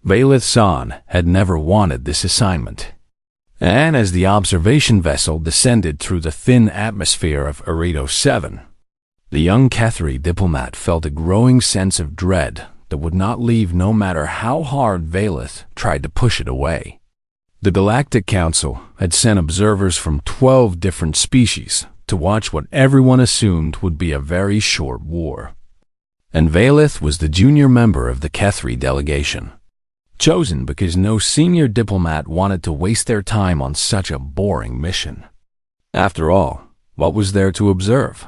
Valith San had never wanted this assignment. And as the observation vessel descended through the thin atmosphere of Eredo 7, the young Kethri diplomat felt a growing sense of dread that would not leave no matter how hard Valith tried to push it away. The Galactic Council had sent observers from 12 different species to watch what everyone assumed would be a very short war. And Valith was the junior member of the Kethri delegation, chosen because no senior diplomat wanted to waste their time on such a boring mission. After all, what was there to observe?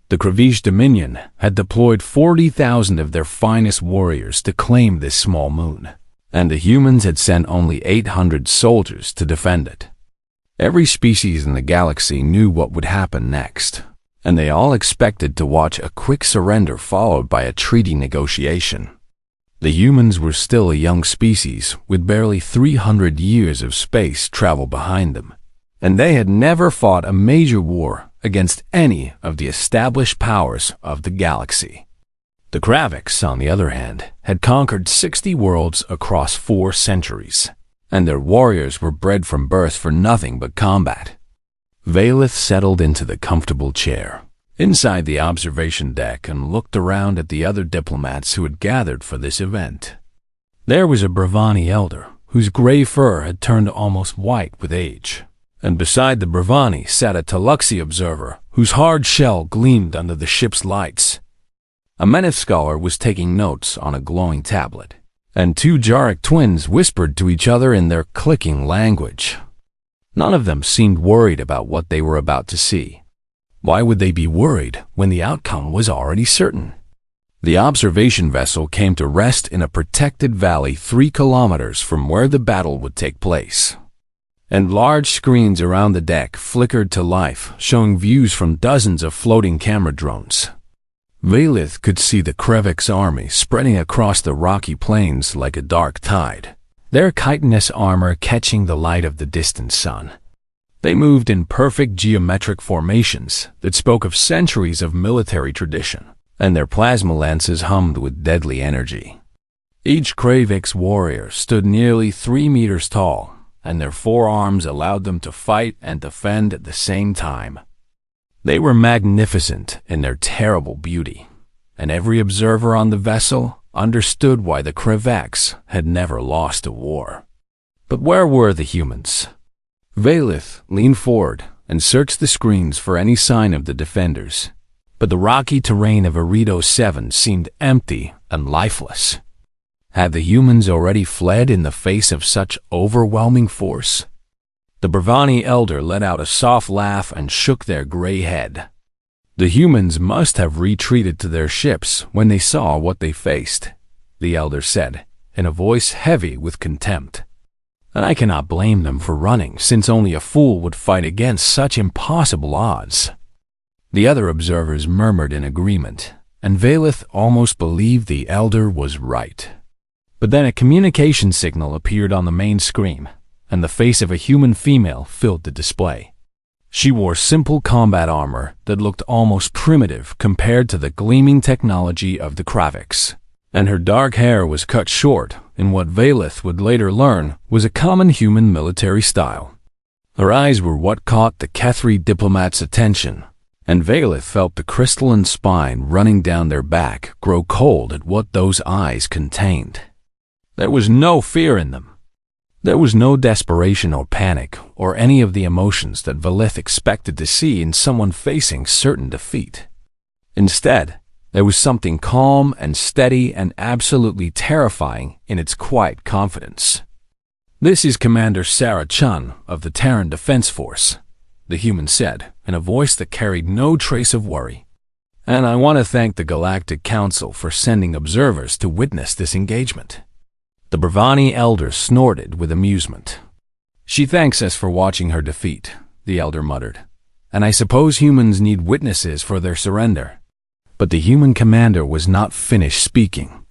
The Kravish Dominion had deployed 40,000 of their finest warriors to claim this small moon, and the humans had sent only 800 soldiers to defend it. Every species in the galaxy knew what would happen next, and they all expected to watch a quick surrender followed by a treaty negotiation. The humans were still a young species with barely 300 years of space travel behind them, and they had never fought a major war against any of the established powers of the galaxy. The Kraviks, on the other hand, had conquered 60 worlds across 4 centuries, and their warriors were bred from birth for nothing but combat. Valith settled into the comfortable chair inside the observation deck and looked around at the other diplomats who had gathered for this event. There was a Bravani elder whose gray fur had turned almost white with age, and beside the Bravani sat a Taluxi observer whose hard shell gleamed under the ship's lights. A Meneth scholar was taking notes on a glowing tablet, and 2 Jarek twins whispered to each other in their clicking language. None of them seemed worried about what they were about to see. Why would they be worried when the outcome was already certain? The observation vessel came to rest in a protected valley 3 kilometers from where the battle would take place, and large screens around the deck flickered to life, showing views from dozens of floating camera drones. Valith could see the Kravik's army spreading across the rocky plains like a dark tide, their chitinous armor catching the light of the distant sun. They moved in perfect geometric formations that spoke of centuries of military tradition, and their plasma lances hummed with deadly energy. Each Kravik's warrior stood nearly 3 meters tall, and their forearms allowed them to fight and defend at the same time. They were magnificent in their terrible beauty, and every observer on the vessel understood why the Kravaks had never lost a war. But where were the humans? Valith leaned forward and searched the screens for any sign of the defenders, but the rocky terrain of Eredo 7 seemed empty and lifeless. Had the humans already fled in the face of such overwhelming force? The Bravani elder let out a soft laugh and shook their gray head. The humans must have retreated to their ships when they saw what they faced, the elder said, in a voice heavy with contempt. And I cannot blame them for running, since only a fool would fight against such impossible odds. The other observers murmured in agreement, and Valith almost believed the elder was right. But then a communication signal appeared on the main screen, and the face of a human female filled the display. She wore simple combat armor that looked almost primitive compared to the gleaming technology of the Kraviks, and her dark hair was cut short in what Valith would later learn was a common human military style. Her eyes were what caught the Kethri diplomat's attention, and Valith felt the crystalline spine running down their back grow cold at what those eyes contained. There was no fear in them. There was no desperation or panic or any of the emotions that Valith expected to see in someone facing certain defeat. Instead, there was something calm and steady and absolutely terrifying in its quiet confidence. "This is Commander Sarah Chun of the Terran Defense Force," the human said, in a voice that carried no trace of worry. "And I want to thank the Galactic Council for sending observers to witness this engagement." The Bravani elder snorted with amusement. "She thanks us for watching her defeat," the elder muttered. "And I suppose humans need witnesses for their surrender." But the human commander was not finished speaking.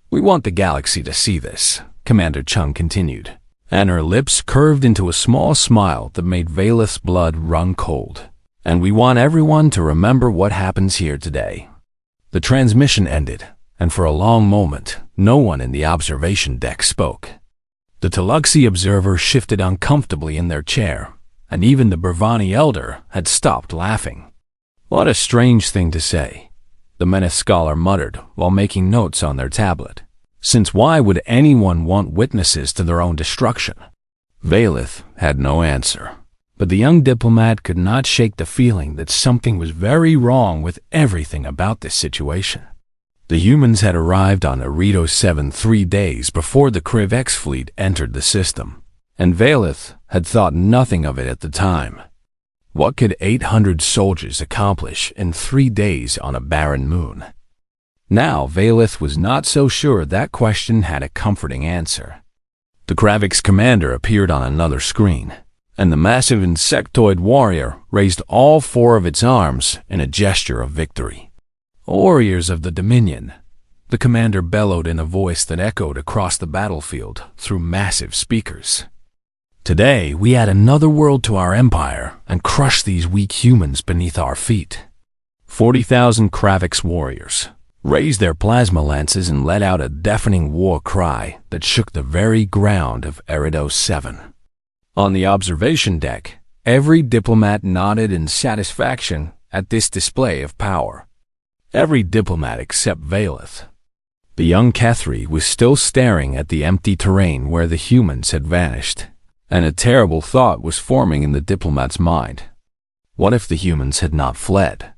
"We want the galaxy to see this," Commander Chung continued, and her lips curved into a small smile that made Valith's blood run cold. "And we want everyone to remember what happens here today." The transmission ended, and for a long moment, no one in the observation deck spoke. The Taluxi observers shifted uncomfortably in their chair, and even the Bravani elder had stopped laughing. "What a strange thing to say," the Meneth scholar muttered while making notes on their tablet. "Since why would anyone want witnesses to their own destruction?" Valeth had no answer, but the young diplomat could not shake the feeling that something was very wrong with everything about this situation. The humans had arrived on Arito 7 3 days before the Krivex fleet entered the system, and Valeth had thought nothing of it at the time. What could 800 soldiers accomplish in 3 days on a barren moon? Now Valeth was not so sure that question had a comforting answer. The Kravix commander appeared on another screen, and the massive insectoid warrior raised all 4 of its arms in a gesture of victory. "Warriors of the Dominion," the commander bellowed in a voice that echoed across the battlefield through massive speakers. "Today we add another world to our empire and crush these weak humans beneath our feet." 40,000 Kravix warriors raised their plasma lances and let out a deafening war cry that shook the very ground of Arito 7. On the observation deck, every diplomat nodded in satisfaction at this display of power. Every diplomat except Valeth. The young Kethri was still staring at the empty terrain where the humans had vanished, and a terrible thought was forming in the diplomat's mind. What if the humans had not fled?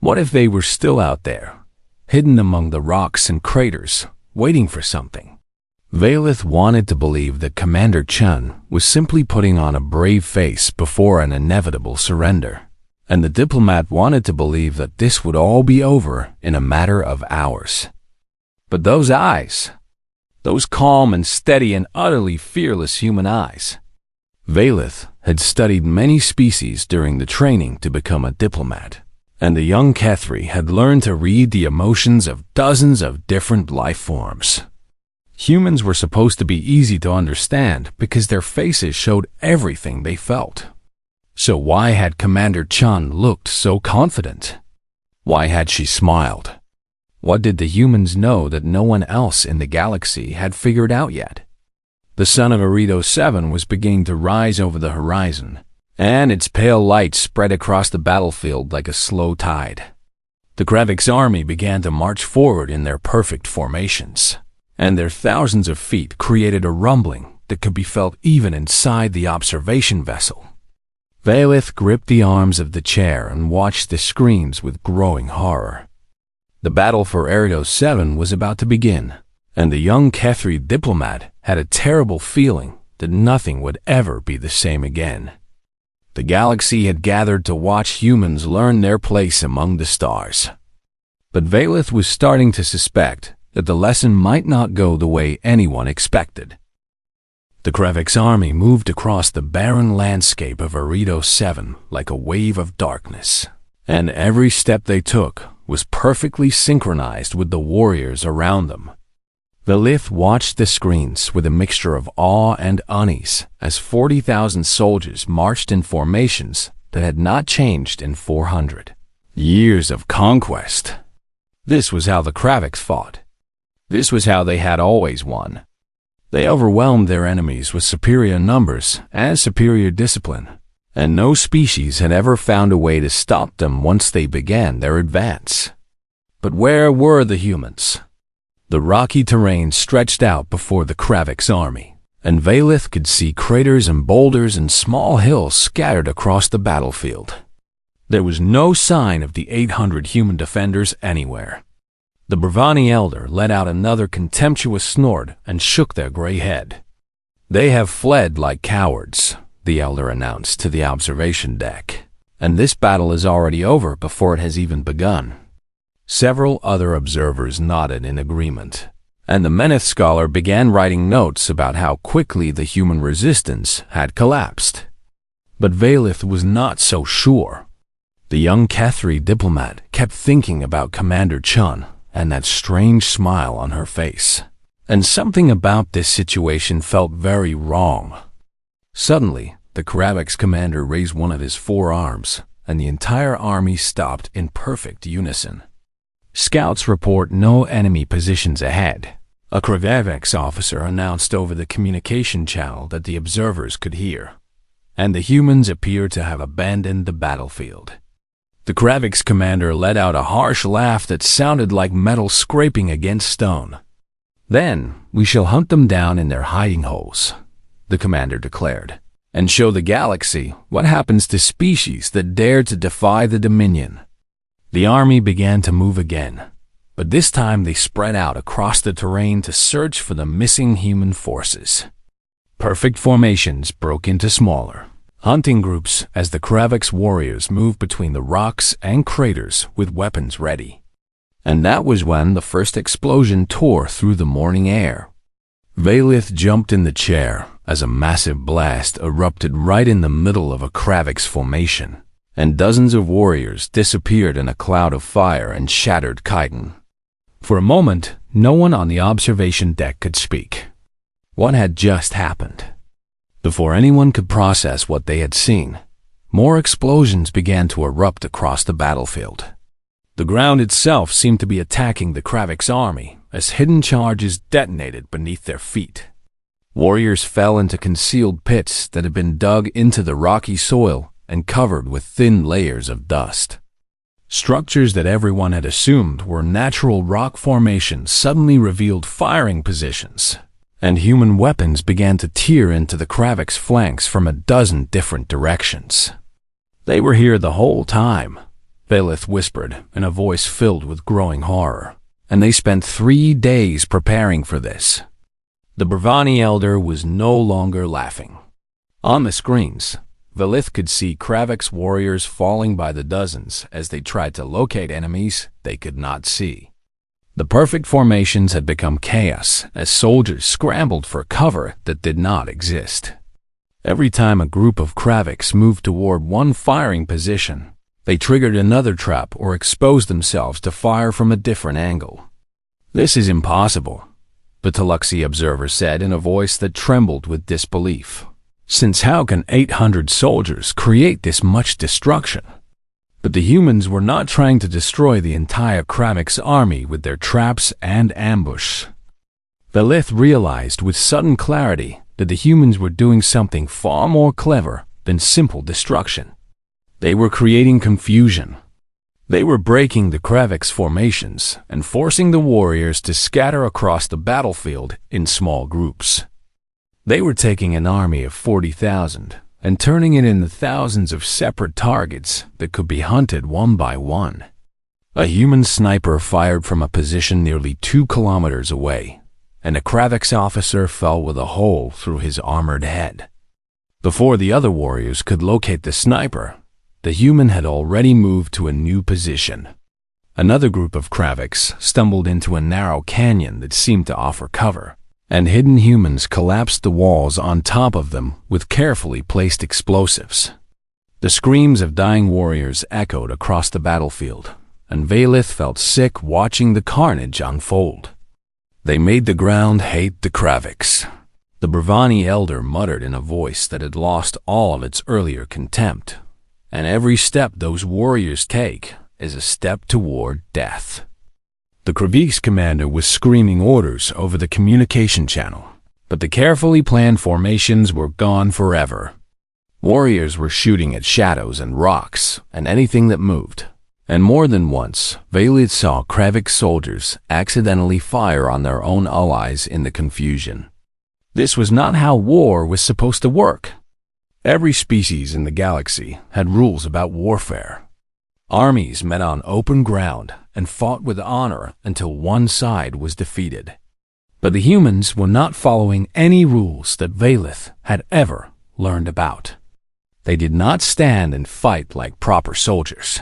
What if they were still out there, hidden among the rocks and craters, waiting for something? Valeth wanted to believe that Commander Chun was simply putting on a brave face before an inevitable surrender, and the diplomat wanted to believe that this would all be over in a matter of hours. But those eyes, those calm and steady and utterly fearless human eyes. Valeth had studied many species during the training to become a diplomat, and the young Kethri had learned to read the emotions of dozens of different life forms. Humans were supposed to be easy to understand because their faces showed everything they felt. So why had Commander Chun looked so confident? Why had she smiled? What did the humans know that no one else in the galaxy had figured out yet? The sun of Arito 7 was beginning to rise over the horizon, and its pale light spread across the battlefield like a slow tide. The Kravix army began to march forward in their perfect formations, and their thousands of feet created a rumbling that could be felt even inside the observation vessel. Valeth gripped the arms of the chair and watched the screens with growing horror. The battle for Arito 7 was about to begin, and the young Kethri diplomat had a terrible feeling that nothing would ever be the same again. The galaxy had gathered to watch humans learn their place among the stars. But Valeth was starting to suspect that the lesson might not go the way anyone expected. The Kravix army moved across the barren landscape of Arito 7 like a wave of darkness, and every step they took was perfectly synchronized with the warriors around them. Valeth watched the screens with a mixture of awe and unease as 40,000 soldiers marched in formations that had not changed in 400 years of conquest. This was how the Kravix fought. This was how they had always won. They overwhelmed their enemies with superior numbers and superior discipline, and no species had ever found a way to stop them once they began their advance. But where were the humans? The rocky terrain stretched out before the Kravix army, and Valeth could see craters and boulders and small hills scattered across the battlefield. There was no sign of the 800 human defenders anywhere. The Bravani elder let out another contemptuous snort and shook their gray head. "They have fled like cowards," the elder announced to the observation deck, "and this battle is already over before it has even begun." Several other observers nodded in agreement, and the Meneth scholar began writing notes about how quickly the human resistance had collapsed. But Valeth was not so sure. The young Kethri diplomat kept thinking about Commander Chun and that strange smile on her face, and something about this situation felt very wrong. Suddenly, the Kravix commander raised one of his 4 arms, and the entire army stopped in perfect unison. Scouts report no enemy positions ahead. A Kravix officer announced over the communication channel that the observers could hear, and the humans appear to have abandoned the battlefield. The Kravix commander let out a harsh laugh that sounded like metal scraping against stone. "Then we shall hunt them down in their hiding holes," the commander declared, "and show the galaxy what happens to species that dare to defy the Dominion." The army began to move again, but this time they spread out across the terrain to search for the missing human forces. Perfect formations broke into smaller hunting groups as the Kravix warriors moved between the rocks and craters with weapons ready. And that was when the first explosion tore through the morning air. Valith jumped in the chair as a massive blast erupted right in the middle of a Kravix formation, and dozens of warriors disappeared in a cloud of fire and shattered chitin. For a moment, no one on the observation deck could speak. What had just happened? Before anyone could process what they had seen, more explosions began to erupt across the battlefield. The ground itself seemed to be attacking the Kravix army as hidden charges detonated beneath their feet. Warriors fell into concealed pits that had been dug into the rocky soil and covered with thin layers of dust. Structures that everyone had assumed were natural rock formations suddenly revealed firing positions, and human weapons began to tear into the Kravix flanks from a dozen different directions. "They were here the whole time," Valith whispered in a voice filled with growing horror, "and they spent 3 days preparing for this." The Bravani elder was no longer laughing. On the screens, Valith could see Kravix warriors falling by the dozens as they tried to locate enemies they could not see. The perfect formations had become chaos as soldiers scrambled for cover that did not exist. Every time a group of Kravix moved toward one firing position, they triggered another trap or exposed themselves to fire from a different angle. "This is impossible," the Tuluxi observer said in a voice that trembled with disbelief, "since how can 800 soldiers create this much destruction?" But the humans were not trying to destroy the entire Kravix army with their traps and ambush. Valith realized with sudden clarity that the humans were doing something far more clever than simple destruction. They were creating confusion. They were breaking the Kravix formations and forcing the warriors to scatter across the battlefield in small groups. They were taking an army of 40,000 and turning it into thousands of separate targets that could be hunted one by one. A human sniper fired from a position nearly 2 kilometers away, and a Kravix officer fell with a hole through his armored head. Before the other warriors could locate the sniper, the human had already moved to a new position. Another group of Kravix stumbled into a narrow canyon that seemed to offer cover, and hidden humans collapsed the walls on top of them with carefully placed explosives. The screams of dying warriors echoed across the battlefield, and Valith felt sick watching the carnage unfold. "They made the ground hate the Kravix," the Bravani elder muttered in a voice that had lost all of its earlier contempt. "And every step those warriors take is a step toward death." The Kravix commander was screaming orders over the communication channel, but the carefully planned formations were gone forever. Warriors were shooting at shadows and rocks and anything that moved, and more than once, Valith saw Kravix soldiers accidentally fire on their own allies in the confusion. This was not how war was supposed to work. Every species in the galaxy had rules about warfare. Armies met on open ground and fought with honor until one side was defeated. But the humans were not following any rules that Valith had ever learned about. They did not stand and fight like proper soldiers.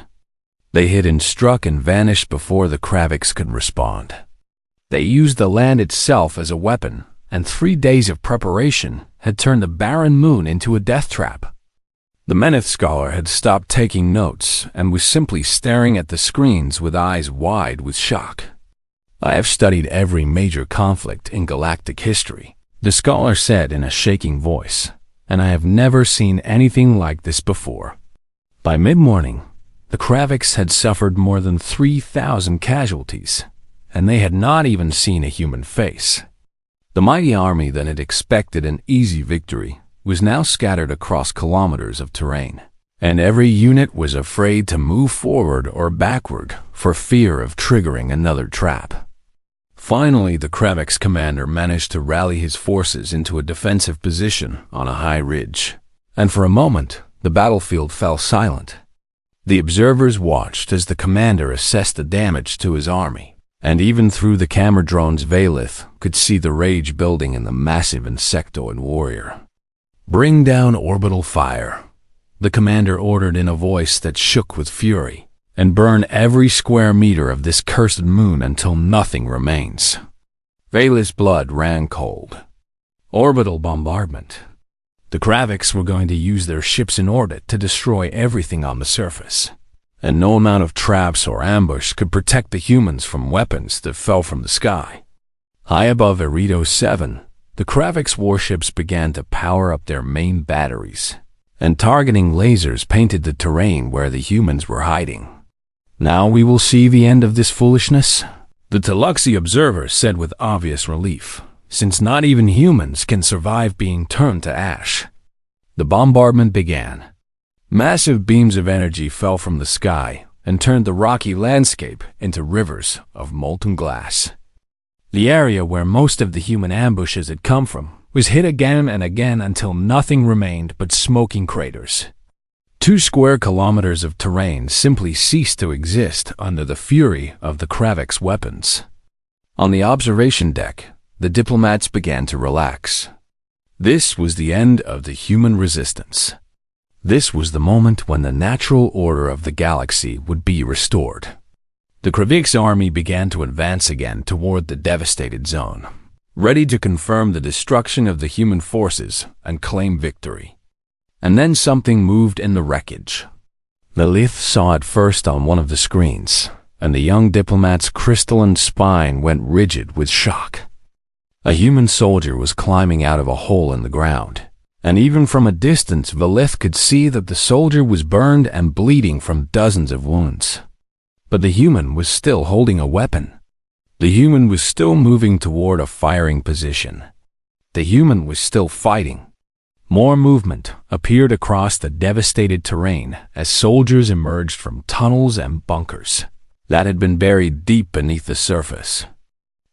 They hid and struck and vanished before the Kravix could respond. They used the land itself as a weapon, and 3 days of preparation had turned the barren moon into a death trap. The Meneth scholar had stopped taking notes and was simply staring at the screens with eyes wide with shock. "I have studied every major conflict in galactic history," the scholar said in a shaking voice, "and I have never seen anything like this before." By mid-morning, The Kravix had suffered more than 3,000 casualties, and they had not even seen a human face. The mighty army that had expected an easy victory was now scattered across kilometers of terrain, and every unit was afraid to move forward or backward for fear of triggering another trap. Finally, the Kravix commander managed to rally his forces into a defensive position on a high ridge, and for a moment, the battlefield fell silent. The observers watched as the commander assessed the damage to his army, and even through the camera drones Valith could see the rage building in the massive insectoid warrior. "Bring down orbital fire," the commander ordered in a voice that shook with fury, "and burn every square meter of this cursed moon until nothing remains." Valith's blood ran cold. Orbital bombardment. The Kravix were going to use their ships in orbit to destroy everything on the surface, and no amount of traps or ambush could protect the humans from weapons that fell from the sky. High above Eredo 7, the Kravix warships began to power up their main batteries, and targeting lasers painted the terrain where the humans were hiding. "Now we will see the end of this foolishness," the Tluxy observer said with obvious relief, since not even humans can survive being turned to ash. The bombardment began. Massive beams of energy fell from the sky and turned the rocky landscape into rivers of molten glass. The area where most of the human ambushes had come from was hit again and again until nothing remained but smoking craters. 2 square kilometers of terrain simply ceased to exist under the fury of the Kravix weapons. On the observation deck, the diplomats began to relax. This was the end of the human resistance. This was the moment when the natural order of the galaxy would be restored. The Kravix army began to advance again toward the devastated zone, ready to confirm the destruction of the human forces and claim victory. And then something moved in the wreckage. Valith saw it first on one of the screens, and the young diplomat's crystalline spine went rigid with shock. A human soldier was climbing out of a hole in the ground, and even from a distance Valith could see that the soldier was burned and bleeding from dozens of wounds. But the human was still holding a weapon. The human was still moving toward a firing position. The human was still fighting. More movement appeared across the devastated terrain as soldiers emerged from tunnels and bunkers that had been buried deep beneath the surface.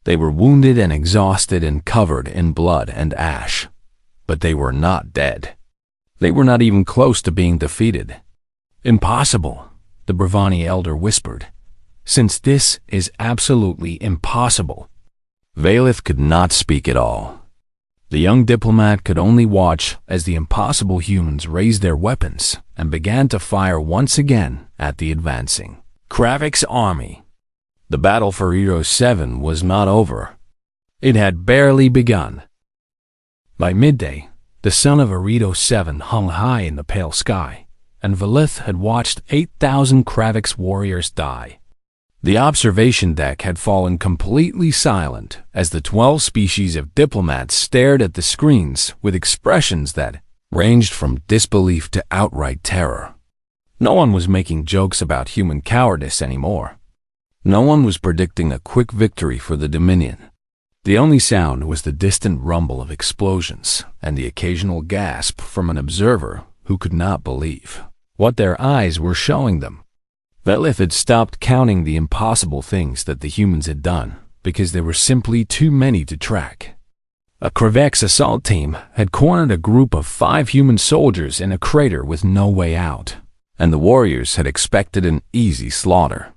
They were wounded and exhausted and covered in blood and ash, but they were not dead. They were not even close to being defeated. "Impossible," the Bravani elder whispered, "since this is absolutely impossible." Valith could not speak at all. The young diplomat could only watch as the impossible humans raised their weapons and began to fire once again at the advancing Kravix army. The battle for Eredo 7 was not over. It had barely begun. By midday, the sun of Eredo 7 hung high in the pale sky, and Valith had watched 8,000 Kravix warriors die. The observation deck had fallen completely silent as the 12 species of diplomats stared at the screens with expressions that ranged from disbelief to outright terror. No one was making jokes about human cowardice anymore. No one was predicting a quick victory for the Dominion. The only sound was the distant rumble of explosions and the occasional gasp from an observer who could not believe what their eyes were showing them. Valith had stopped counting the impossible things that the humans had done because there were simply too many to track. A Kravix assault team had cornered a group of 5 human soldiers in a crater with no way out, and the warriors had expected an easy slaughter.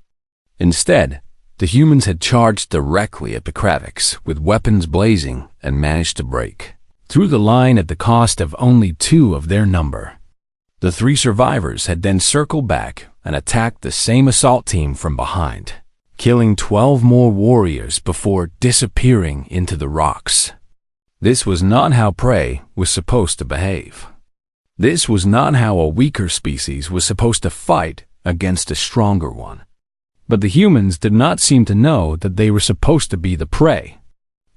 Instead, the humans had charged directly at the Kravix with weapons blazing and managed to break through the line at the cost of only 2 of their number. The 3 survivors had then circled back and attacked the same assault team from behind, killing 12 more warriors before disappearing into the rocks. This was not how prey was supposed to behave. This was not how a weaker species was supposed to fight against a stronger one. But the humans did not seem to know that they were supposed to be the prey.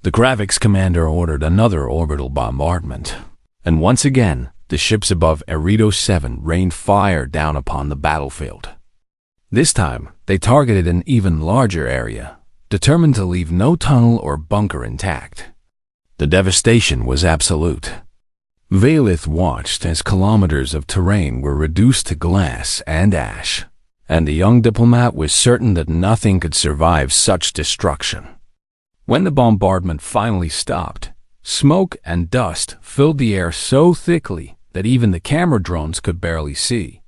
The Kravix commander ordered another orbital bombardment, and once again, the ships above Eredo 7 rained fire down upon the battlefield. This time, they targeted an even larger area, determined to leave no tunnel or bunker intact. The devastation was absolute. Valith watched as kilometers of terrain were reduced to glass and ash, and the young diplomat was certain that nothing could survive such destruction. When the bombardment finally stopped, smoke and dust filled the air so thickly that even the camera drones could barely see.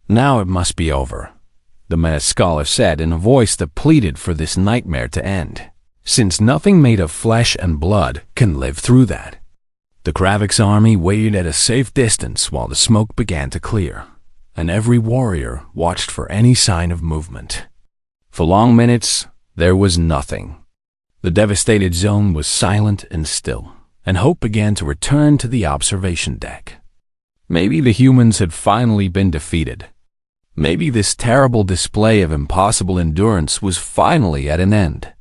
"Now it must be over," the mad scholar said in a voice that pleaded for this nightmare to end, since nothing made of flesh and blood can live through that. The Kravik's army waited at a safe distance while the smoke began to clear, and every warrior watched for any sign of movement. For long minutes, there was nothing. The devastated zone was silent and still, and hope began to return to the observation deck. Maybe the humans had finally been defeated. Maybe this terrible display of impossible endurance was finally at an end.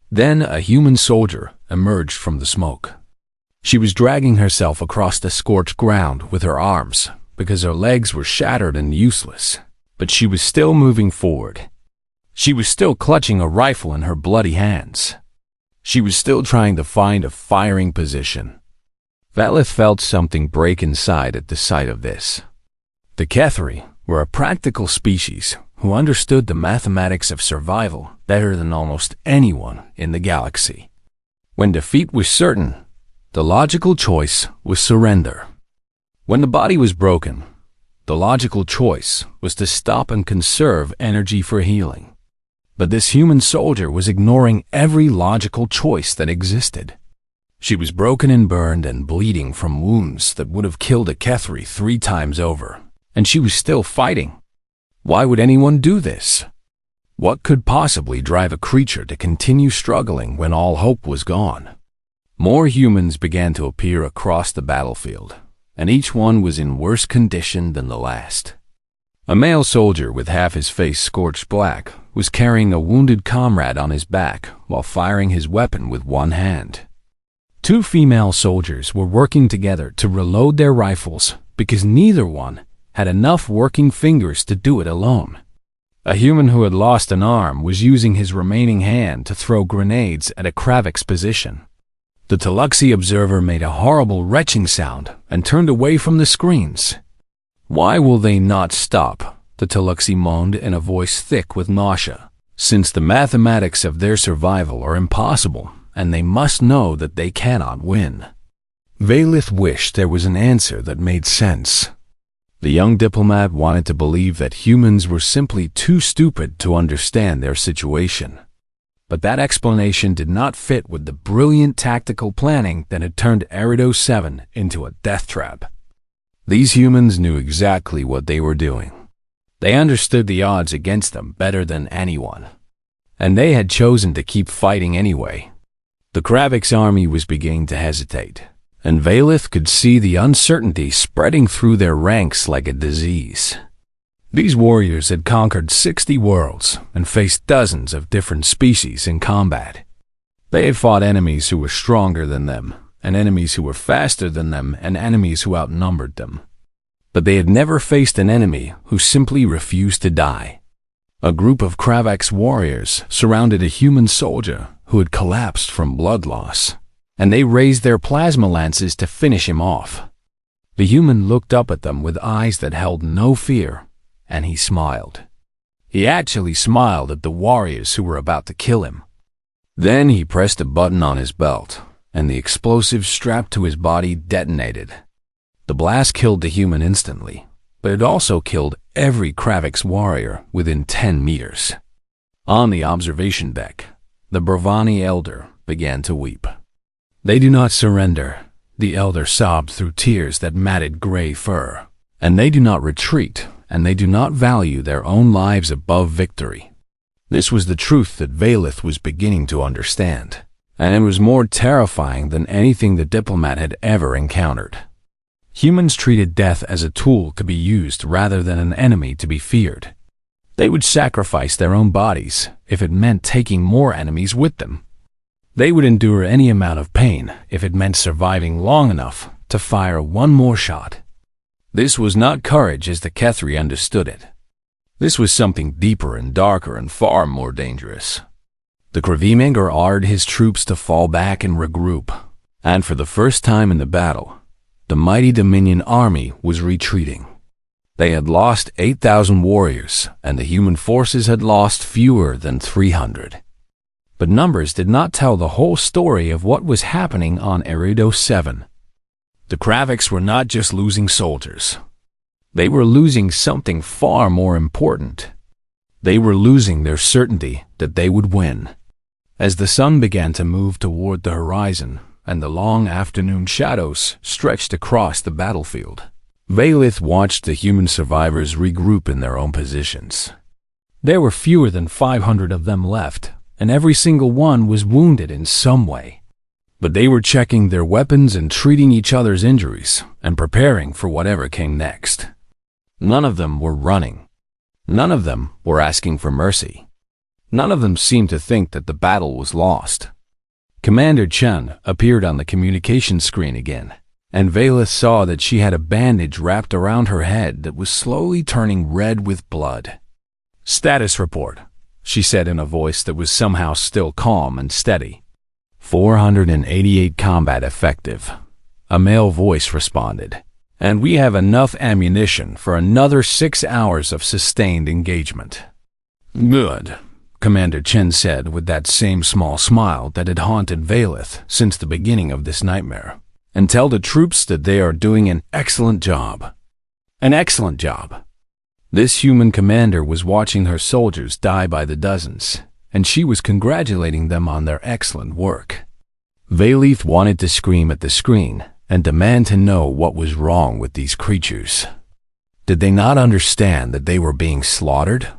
Then a human soldier emerged from the smoke. She was dragging herself across the scorched ground with her arms, because her legs were shattered and useless, but she was still moving forward. She was still clutching a rifle in her bloody hands. She was still trying to find a firing position. Valith felt something break inside at the sight of this. The Kethri were a practical species who understood the mathematics of survival better than almost anyone in the galaxy. When defeat was certain, the logical choice was surrender. When the body was broken, the logical choice was to stop and conserve energy for healing. But this human soldier was ignoring every logical choice that existed. She was broken and burned and bleeding from wounds that would have killed a Kethri 3 times over, and she was still fighting. Why would anyone do this? What could possibly drive a creature to continue struggling when all hope was gone? More humans began to appear across the battlefield, and each one was in worse condition than the last. A male soldier with half his face scorched black was carrying a wounded comrade on his back while firing his weapon with one hand. 2 female soldiers were working together to reload their rifles because neither one had enough working fingers to do it alone. A human who had lost an arm was using his remaining hand to throw grenades at a Kravik's position. The Tluxi observer made a horrible retching sound and turned away from the screens. "Why will they not stop?" the Tluxi moaned in a voice thick with nausea, "since the mathematics of their survival are impossible, and they must know that they cannot win." Valith wished there was an answer that made sense. The young diplomat wanted to believe that humans were simply too stupid to understand their situation. But that explanation did not fit with the brilliant tactical planning that had turned Erido 7 into a death trap. These humans knew exactly what they were doing. They understood the odds against them better than anyone, and they had chosen to keep fighting anyway. The Kravik's army was beginning to hesitate, and Valith could see the uncertainty spreading through their ranks like a disease. These warriors had conquered 60 worlds and faced dozens of different species in combat. They had fought enemies who were stronger than them, and enemies who were faster than them, and enemies who outnumbered them. But they had never faced an enemy who simply refused to die. A group of Kravik's warriors surrounded a human soldier who had collapsed from blood loss, and they raised their plasma lances to finish him off. The human looked up at them with eyes that held no fear, and he smiled. He actually smiled at the warriors who were about to kill him. Then he pressed a button on his belt, and the explosive strapped to his body detonated. The blast killed the human instantly, but it also killed every Kravik's warrior within 10 meters. On the observation deck, the Bravani elder began to weep. "They do not surrender," the elder sobbed through tears that matted gray fur. "And they do not retreat, and they do not value their own lives above victory." This was the truth that Valith was beginning to understand, and it was more terrifying than anything the diplomat had ever encountered. Humans treated death as a tool to be used rather than an enemy to be feared. They would sacrifice their own bodies if it meant taking more enemies with them. They would endure any amount of pain if it meant surviving long enough to fire one more shot. This was not courage as the Kethri understood it. This was something deeper and darker and far more dangerous. The Krivimnger ordered his troops to fall back and regroup, and for the first time in the battle, the mighty Dominion army was retreating. They had lost 8,000 warriors, and the human forces had lost fewer than 300. But numbers did not tell the whole story of what was happening on Erido 7. The Kravix were not just losing soldiers. They were losing something far more important. They were losing their certainty that they would win. As the sun began to move toward the horizon and the long afternoon shadows stretched across the battlefield, Valith watched the human survivors regroup in their own positions. There were fewer than 500 of them left, and every single one was wounded in some way. But they were checking their weapons and treating each other's injuries and preparing for whatever came next. None of them were running. None of them were asking for mercy. None of them seemed to think that the battle was lost. Commander Chen appeared on the communication screen again, and Valith saw that she had a bandage wrapped around her head that was slowly turning red with blood. "Status report," she said in a voice that was somehow still calm and steady. 488 combat effective, a male voice responded, "and we have enough ammunition for another 6 hours of sustained engagement." "Good," Commander Chen said with that same small smile that had haunted Valith since the beginning of this nightmare. "And tell the troops that they are doing an excellent job." An excellent job. This human commander was watching her soldiers die by the dozens, and she was congratulating them on their excellent work. Valith wanted to scream at the screen and demand to know what was wrong with these creatures. Did they not understand that they were being slaughtered?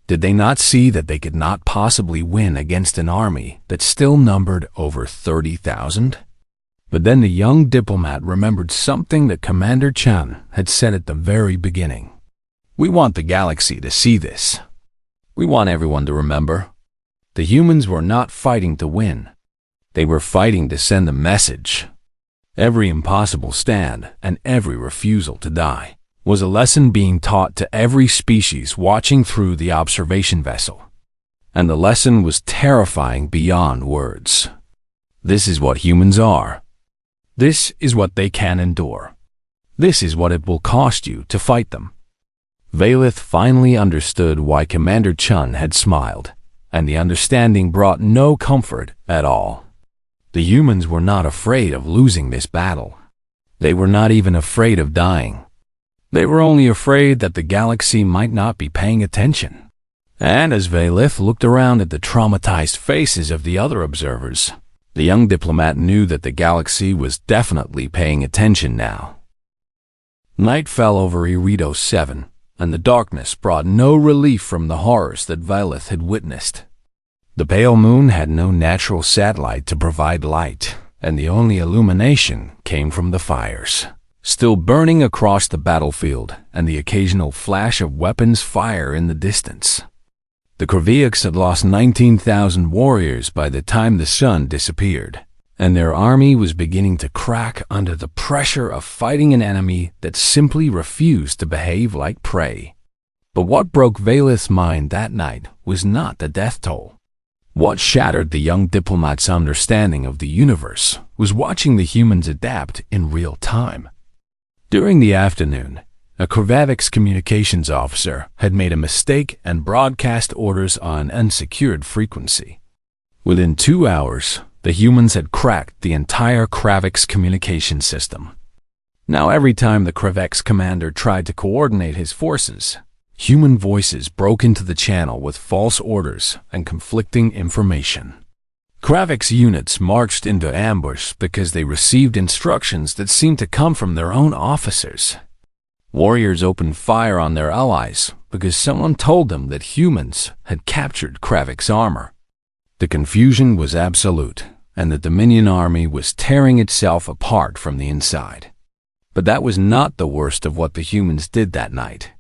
Did they not see that they could not possibly win against an army that still numbered over 30,000? But then the young diplomat remembered something that Commander Chen had said at the very beginning. "We want the galaxy to see this. We want everyone to remember. The humans were not fighting to win. They were fighting to send a message. Every impossible stand and every refusal to die was a lesson being taught to every species watching through the observation vessel. And the lesson was terrifying beyond words. This is what humans are. This is what they can endure. This is what it will cost you to fight them." Valith finally understood why Commander Chen had smiled, and the understanding brought no comfort at all. The humans were not afraid of losing this battle. They were not even afraid of dying. They were only afraid that the galaxy might not be paying attention. And as Valith looked around at the traumatized faces of the other observers, the young diplomat knew that the galaxy was definitely paying attention now. Night fell over Erido 7, and the darkness brought no relief from the horrors that Valith had witnessed. The pale moon had no natural satellite to provide light, and the only illumination came from the fires, still burning across the battlefield, and the occasional flash of weapons fire in the distance. The Kriviaks had lost 19,000 warriors by the time the sun disappeared, and their army was beginning to crack under the pressure of fighting an enemy that simply refused to behave like prey. But what broke Valith's mind that night was not the death toll. What shattered the young diplomat's understanding of the universe was watching the humans adapt in real time. During the afternoon, a Krivavix communications officer had made a mistake and broadcast orders on an unsecured frequency. Within 2 hours, the humans had cracked the entire Kravix communication system. Now every time the Kravix commander tried to coordinate his forces, human voices broke into the channel with false orders and conflicting information. Kravix units marched into ambush because they received instructions that seemed to come from their own officers. Warriors opened fire on their allies because someone told them that humans had captured Kravix armor. The confusion was absolute, and the Dominion army was tearing itself apart from the inside. But that was not the worst of what the humans did that night.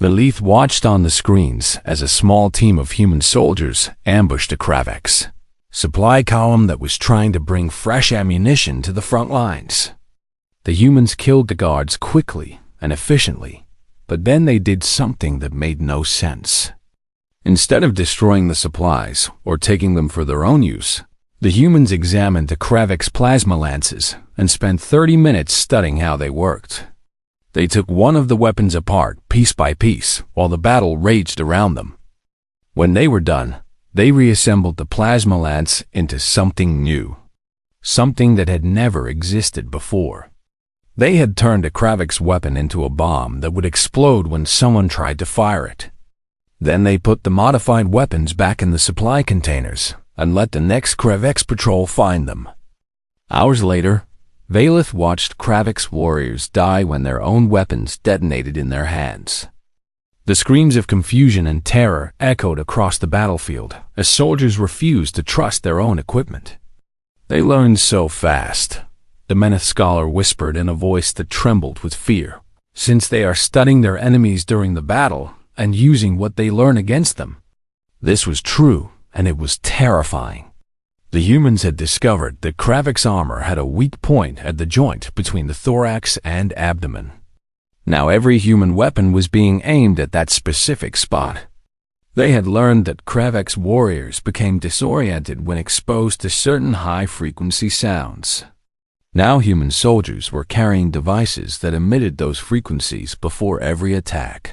Valith watched on the screens as a small team of human soldiers ambushed a Kravix supply column that was trying to bring fresh ammunition to the front lines. The humans killed the guards quickly and efficiently, But then they did something that made no sense. Instead of destroying the supplies or taking them for their own use, the humans examined the Kravix plasma lances and spent 30 minutes studying how they worked. They took one of the weapons apart piece by piece while the battle raged around them. When they were done, they reassembled the plasma lance into something new, something that had never existed before. They had turned a Kravix weapon into a bomb that would explode when someone tried to fire it. Then they put the modified weapons back in the supply containers and let the next Kravix patrol find them. Hours later, Valith watched Kravix warriors die when their own weapons detonated in their hands. The screams of confusion and terror echoed across the battlefield as soldiers refused to trust their own equipment. They learned so fast, the Meneth scholar whispered in a voice that trembled with fear, since they are studying their enemies during the battle and using what they learn against them. This was true, and it was terrifying. The humans had discovered that Kravix armor had a weak point at the joint between the thorax and abdomen. Now every human weapon was being aimed at that specific spot. They had learned that Kravix warriors became disoriented when exposed to certain high-frequency sounds. Now human soldiers were carrying devices that emitted those frequencies before every attack.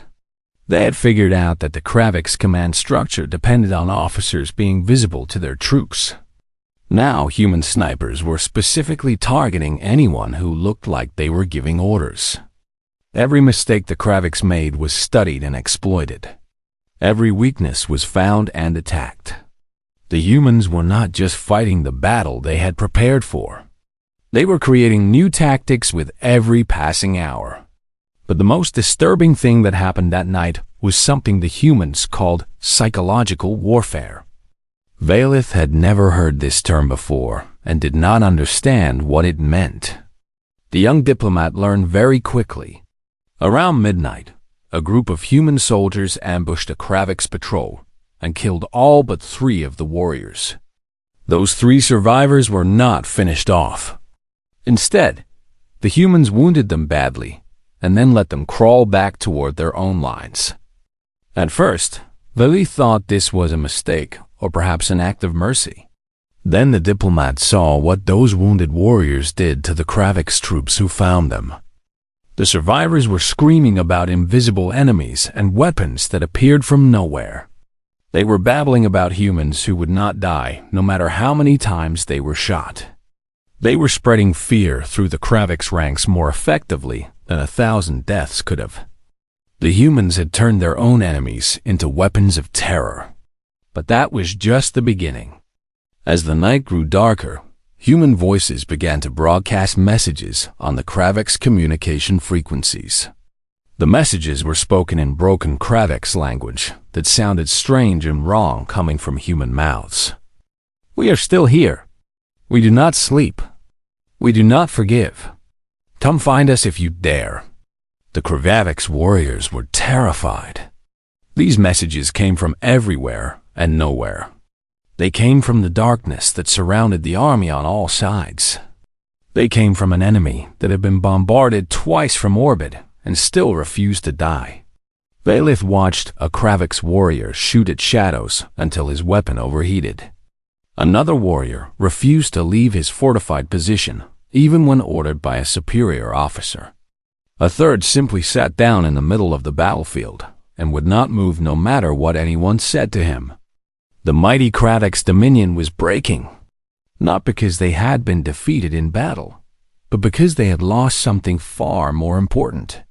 They had figured out that the Kravix command structure depended on officers being visible to their troops. Now human snipers were specifically targeting anyone who looked like they were giving orders. Every mistake the Kravix made was studied and exploited. Every weakness was found and attacked. The humans were not just fighting the battle they had prepared for. They were creating new tactics with every passing hour. But the most disturbing thing that happened that night was something the humans called psychological warfare. Valith had never heard this term before and did not understand what it meant. The young diplomat learned very quickly. Around midnight, a group of human soldiers ambushed a Kravix patrol and killed all but 3 of the warriors. Those 3 survivors were not finished off. Instead, the humans wounded them badly and then let them crawl back toward their own lines. At first, Valith thought this was a mistake or perhaps an act of mercy. Then the diplomat saw what those wounded warriors did to the Kravix troops who found them. The survivors were screaming about invisible enemies and weapons that appeared from nowhere. They were babbling about humans who would not die no matter how many times they were shot. They were spreading fear through the Kravix ranks more effectively than 1,000 deaths could have. The humans had turned their own enemies into weapons of terror. But that was just the beginning. As the night grew darker, human voices began to broadcast messages on the Kravix communication frequencies. The messages were spoken in broken Kravix language that sounded strange and wrong coming from human mouths. "We are still here. We do not sleep. We do not forgive. Come find us if you dare." The Kravix warriors were terrified. These messages came from everywhere and nowhere. They came from the darkness that surrounded the army on all sides. They came from an enemy that had been bombarded twice from orbit and still refused to die. Valith watched a Kravix warrior shoot at shadows until his weapon overheated. Another warrior refused to leave his fortified position, even when ordered by a superior officer. A third simply sat down in the middle of the battlefield and would not move no matter what anyone said to him. The mighty Kravix dominion was breaking, not because they had been defeated in battle, but because they had lost something far more important.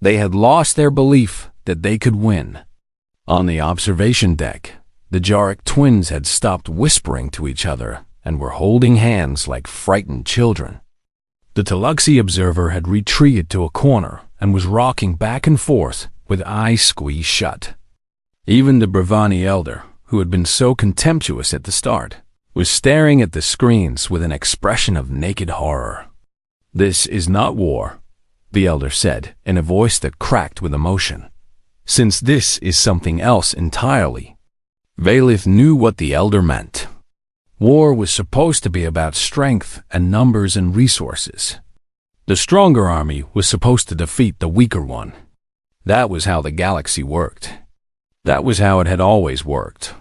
They had lost their belief that they could win. On the observation deck, the Jarek twins had stopped whispering to each other and were holding hands like frightened children. The Taluxi observer had retreated to a corner and was rocking back and forth with eyes squeezed shut. Even the Bravani elder, who had been so contemptuous at the start, was staring at the screens with an expression of naked horror. "This is not war," the elder said in a voice that cracked with emotion, "since this is something else entirely." Valith knew what the elder meant. War was supposed to be about strength and numbers and resources. The stronger army was supposed to defeat the weaker one. That was how the galaxy worked. That was how it had always worked.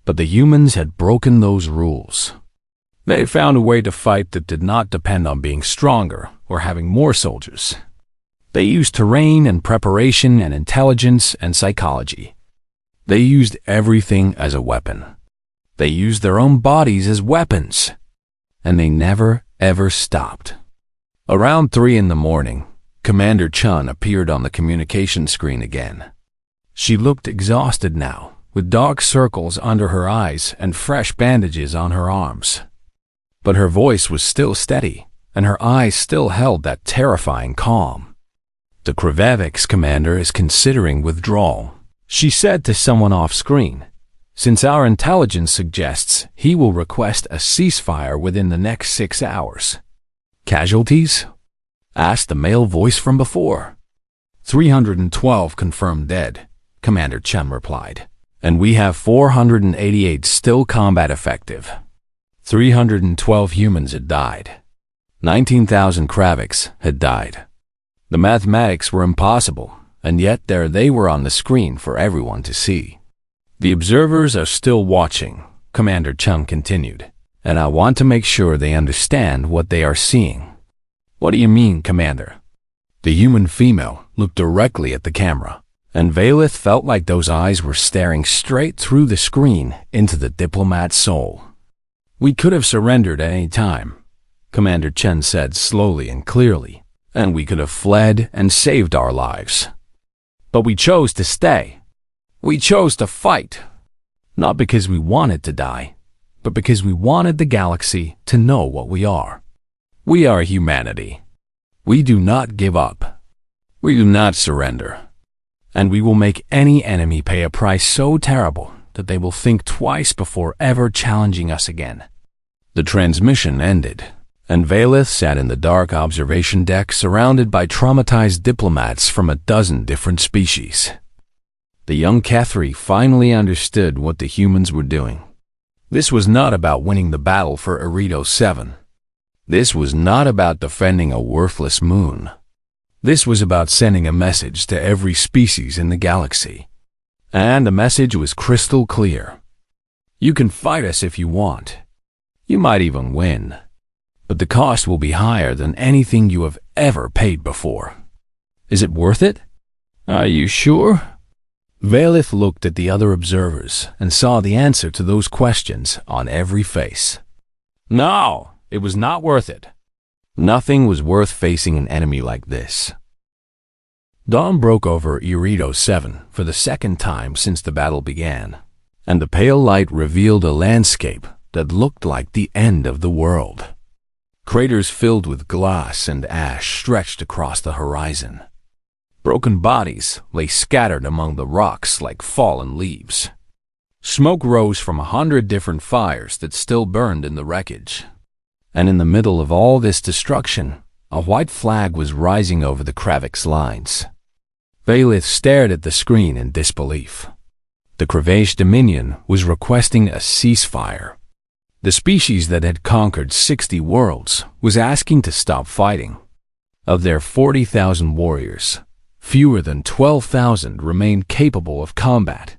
But the humans had broken those rules. They found a way to fight that did not depend on being stronger or having more soldiers. They used terrain and preparation and intelligence and psychology. They used everything as a weapon. They used their own bodies as weapons. And they never, ever stopped. Around 3 a.m, Commander Chun appeared on the communication screen again. She looked exhausted now, with dark circles under her eyes and fresh bandages on her arms. But her voice was still steady, and her eyes still held that terrifying calm. "The Krivavix commander is considering withdrawal," she said to someone off-screen, "since our intelligence suggests he will request a ceasefire within the next 6 hours. "Casualties?" asked the male voice from before. 312 confirmed dead, Commander Chun replied, "and we have 488 still combat effective. 312 humans had died. 19,000 Kravix had died. The mathematics were impossible, and yet there they were on the screen for everyone to see. The observers are still watching," Commander Chun continued, "and I want to make sure they understand what they are seeing." "What do you mean, Commander?" The human female looked directly at the camera, and Valith felt like those eyes were staring straight through the screen into the diplomat's soul. "We could have surrendered at any time," Commander Chen said slowly and clearly, "and we could have fled and saved our lives. But we chose to stay. We chose to fight. Not because we wanted to die, but because we wanted the galaxy to know what we are. We are humanity. We do not give up. We do not surrender. And we will make any enemy pay a price so terrible that they will think twice before ever challenging us again." The transmission ended, and Valith sat in the dark observation deck surrounded by traumatized diplomats from a dozen different species. The young Kethri finally understood what the humans were doing. This was not about winning the battle for Eredo 7. This was not about defending a worthless moon. This was about sending a message to every species in the galaxy. And the message was crystal clear. You can fight us if you want. You might even win. But the cost will be higher than anything you have ever paid before. Is it worth it? Are you sure? Valith looked at the other observers and saw the answer to those questions on every face. No, it was not worth it. Nothing was worth facing an enemy like this. Dawn broke over Eredo 7 for the second time since the battle began, and the pale light revealed a landscape that looked like the end of the world. Craters filled with glass and ash stretched across the horizon. Broken bodies lay scattered among the rocks like fallen leaves. Smoke rose from 100 different fires that still burned in the wreckage. And in the middle of all this destruction, a white flag was rising over the Kravix lines. Valith stared at the screen in disbelief. The Kravash Dominion was requesting a ceasefire. The species that had conquered 60 worlds was asking to stop fighting. Of their 40,000 warriors, fewer than 12,000 remained capable of combat.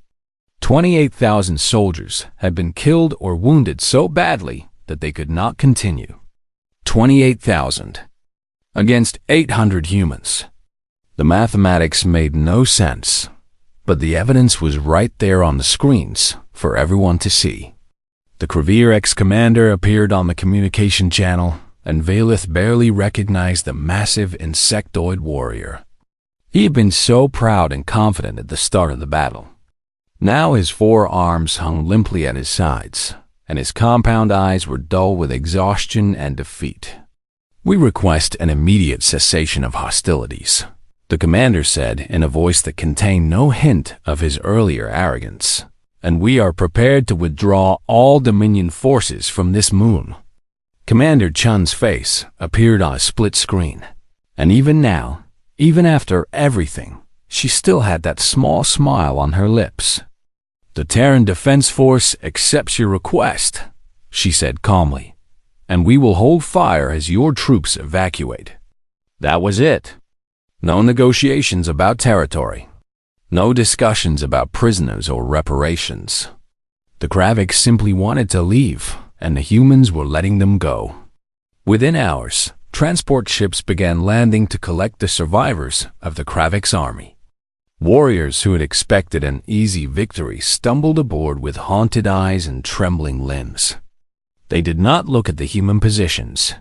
28,000 soldiers had been killed or wounded so badly that they could not continue. 28,000 against 800 humans. The mathematics made no sense, but the evidence was right there on the screens for everyone to see. The Krivir ex-commander appeared on the communication channel, and Valith barely recognized the massive insectoid warrior. He had been so proud and confident at the start of the battle. Now his 4 arms hung limply at his sides, and his compound eyes were dull with exhaustion and defeat. "We request an immediate cessation of hostilities," the commander said in a voice that contained no hint of his earlier arrogance. "And we are prepared to withdraw all Dominion forces from this moon." Commander Chun's face appeared on a split screen, and even now, even after everything, she still had that small smile on her lips. "The Terran Defense Force accepts your request," she said calmly, "and we will hold fire as your troops evacuate." That was it. No negotiations about territory. No discussions about prisoners or reparations. The Kraviks simply wanted to leave, and the humans were letting them go. Within hours, transport ships began landing to collect the survivors of the Kraviks' army. Warriors who had expected an easy victory stumbled aboard with haunted eyes and trembling limbs. They did not look at the human positions.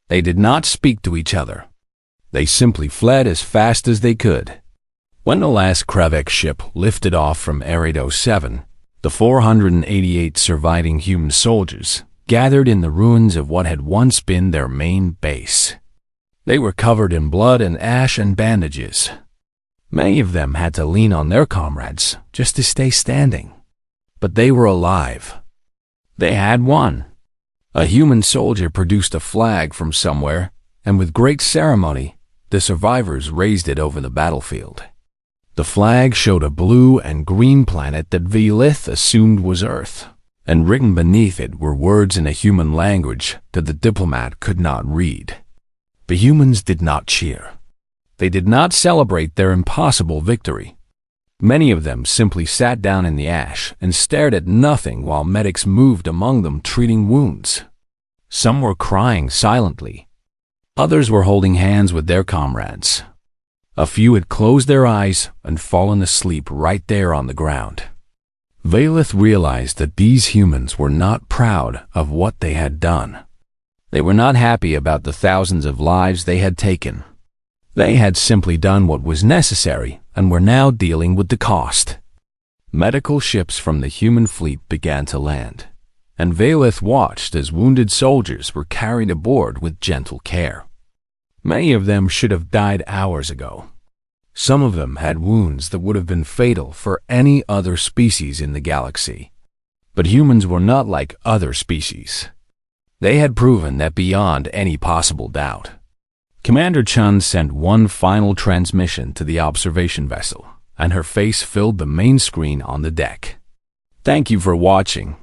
They did not speak to each other. They simply fled as fast as they could. When the last Kravik ship lifted off from Area 7, the 488 surviving human soldiers gathered in the ruins of what had once been their main base. They were covered in blood and ash and bandages. Many of them had to lean on their comrades just to stay standing. But they were alive. They had won. A human soldier produced a flag from somewhere, and with great ceremony, the survivors raised it over the battlefield. The flag showed a blue and green planet that Velith assumed was Earth, and written beneath it were words in a human language that the diplomat could not read. The humans did not cheer. They did not celebrate their impossible victory. Many of them simply sat down in the ash and stared at nothing while medics moved among them treating wounds. Some were crying silently. Others were holding hands with their comrades. A few had closed their eyes and fallen asleep right there on the ground. Velith realized that these humans were not proud of what they had done. They were not happy about the thousands of lives they had taken. They had simply done what was necessary and were now dealing with the cost. Medical ships from the human fleet began to land, and Velith watched as wounded soldiers were carried aboard with gentle care. Many of them should have died hours ago. Some of them had wounds that would have been fatal for any other species in the galaxy. But humans were not like other species. They had proven that beyond any possible doubt. Commander Chun sent one final transmission to the observation vessel, and her face filled the main screen on the deck. "Thank you for watching,"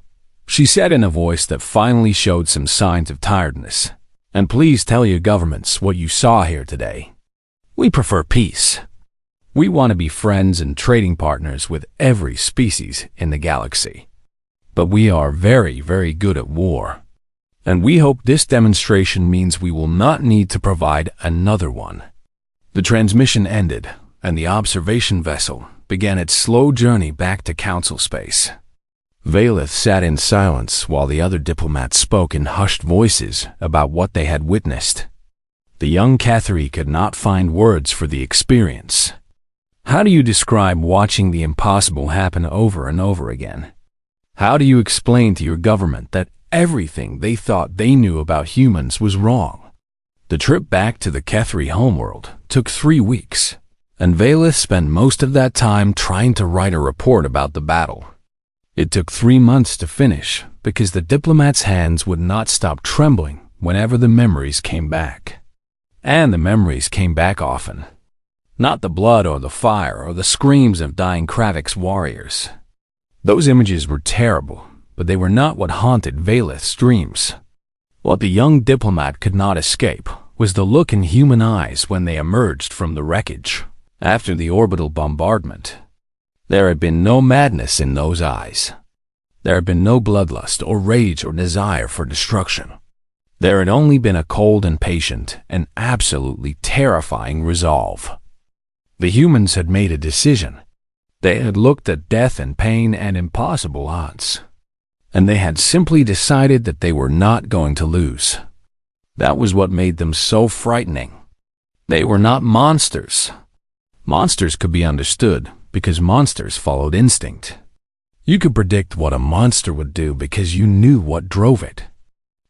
she said in a voice that finally showed some signs of tiredness. "And please tell your governments what you saw here today. We prefer peace. We want to be friends and trading partners with every species in the galaxy. But we are very, very good at war. And we hope this demonstration means we will not need to provide another one." The transmission ended, and the observation vessel began its slow journey back to Council space. Velith sat in silence while the other diplomats spoke in hushed voices about what they had witnessed. The young Cathari could not find words for the experience. How do you describe watching the impossible happen over and over again? How do you explain to your government that everything they thought they knew about humans was wrong? The trip back to the Cathari homeworld took 3 weeks, and Velith spent most of that time trying to write a report about the battle. It took 3 months to finish because the diplomats' hands would not stop trembling whenever the memories came back. And the memories came back often. Not the blood or the fire or the screams of dying Kravik's warriors. Those images were terrible, but they were not what haunted Velith's dreams. What the young diplomat could not escape was the look in human eyes when they emerged from the wreckage after the orbital bombardment. There had been no madness in those eyes. There had been no bloodlust or rage or desire for destruction. There had only been a cold and patient and absolutely terrifying resolve. The humans had made a decision. They had looked at death and pain and impossible odds. And they had simply decided that they were not going to lose. That was what made them so frightening. They were not monsters. Monsters could be understood because monsters followed instinct. You could predict what a monster would do because you knew what drove it.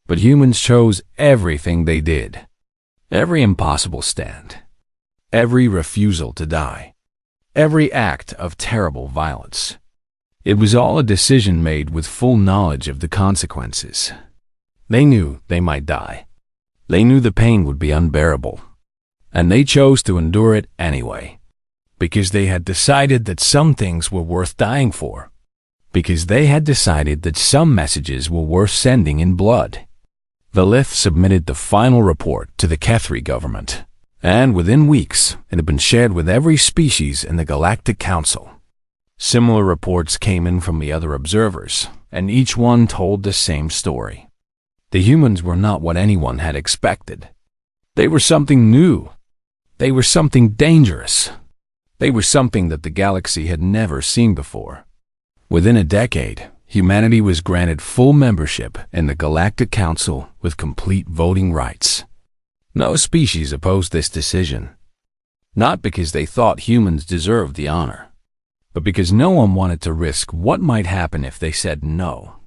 But humans chose everything they did. Every impossible stand. Every refusal to die. Every act of terrible violence. It was all a decision made with full knowledge of the consequences. They knew they might die. They knew the pain would be unbearable. And they chose to endure it anyway. Because they had decided that some things were worth dying for. Because they had decided that some messages were worth sending in blood. Velith submitted the final report to the Cathari government, And within weeks, it had been shared with every species in the Galactic Council. Similar reports came in from the other observers, and each one told the same story. The humans were not what anyone had expected. They were something new. They were something dangerous. They were something that the galaxy had never seen before. Within a decade, humanity was granted full membership in the Galactic Council with complete voting rights. No species opposed this decision, not because they thought humans deserved the honor, but because no one wanted to risk what might happen if they said no.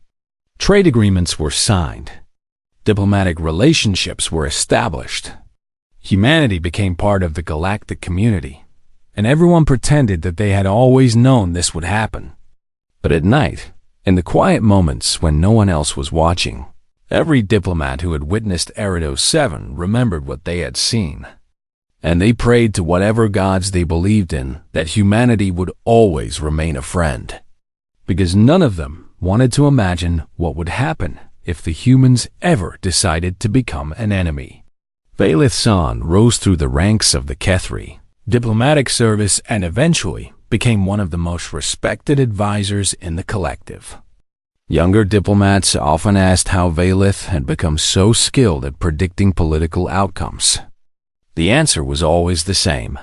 Trade agreements were signed. Diplomatic relationships were established. Humanity became part of the galactic community, and everyone pretended that they had always known this would happen. But at night, in the quiet moments when no one else was watching, every diplomat who had witnessed Erido 7 remembered what they had seen. And they prayed to whatever gods they believed in that humanity would always remain a friend. Because none of them wanted to imagine what would happen if the humans ever decided to become an enemy. Valith San rose through the ranks of the Kethri, diplomatic service, and eventually became one of the most respected advisors in the collective. Younger diplomats often asked how Valith had become so skilled at predicting political outcomes. The answer was always the same.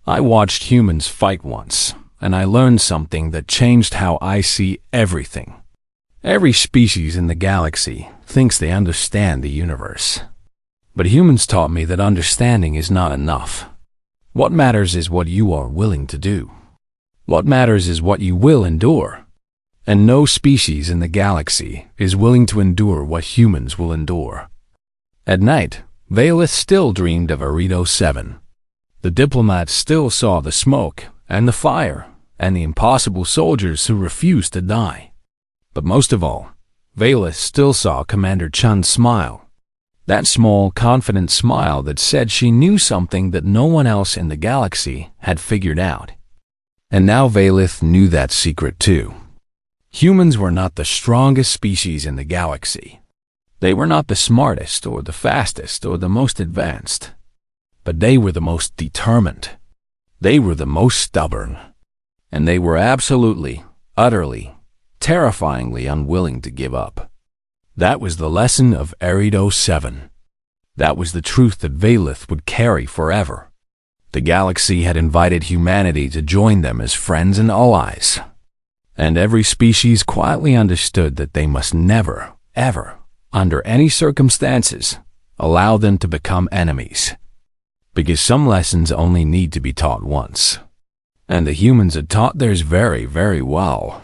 I watched humans fight once, and I learned something that changed how I see everything. Every species in the galaxy thinks they understand the universe. But humans taught me that understanding is not enough. What matters is what you are willing to do. What matters is what you will endure. And no species in the galaxy is willing to endure what humans will endure. At night, Valith still dreamed of Erido 7. The diplomats still saw the smoke and the fire and the impossible soldiers who refused to die. But most of all, Valith still saw Commander Chun's smile. That small, confident smile that said she knew something that no one else in the galaxy had figured out. And now Valith knew that secret too. Humans were not the strongest species in the galaxy. They were not the smartest or the fastest or the most advanced. But they were the most determined. They were the most stubborn. And they were absolutely, utterly, terrifyingly unwilling to give up. That was the lesson of Erido 7. That was the truth that Valith would carry forever. The galaxy had invited humanity to join them as friends and allies. And every species quietly understood that they must never, ever, under any circumstances, allow them to become enemies. Because some lessons only need to be taught once. And the humans had taught theirs very, very well.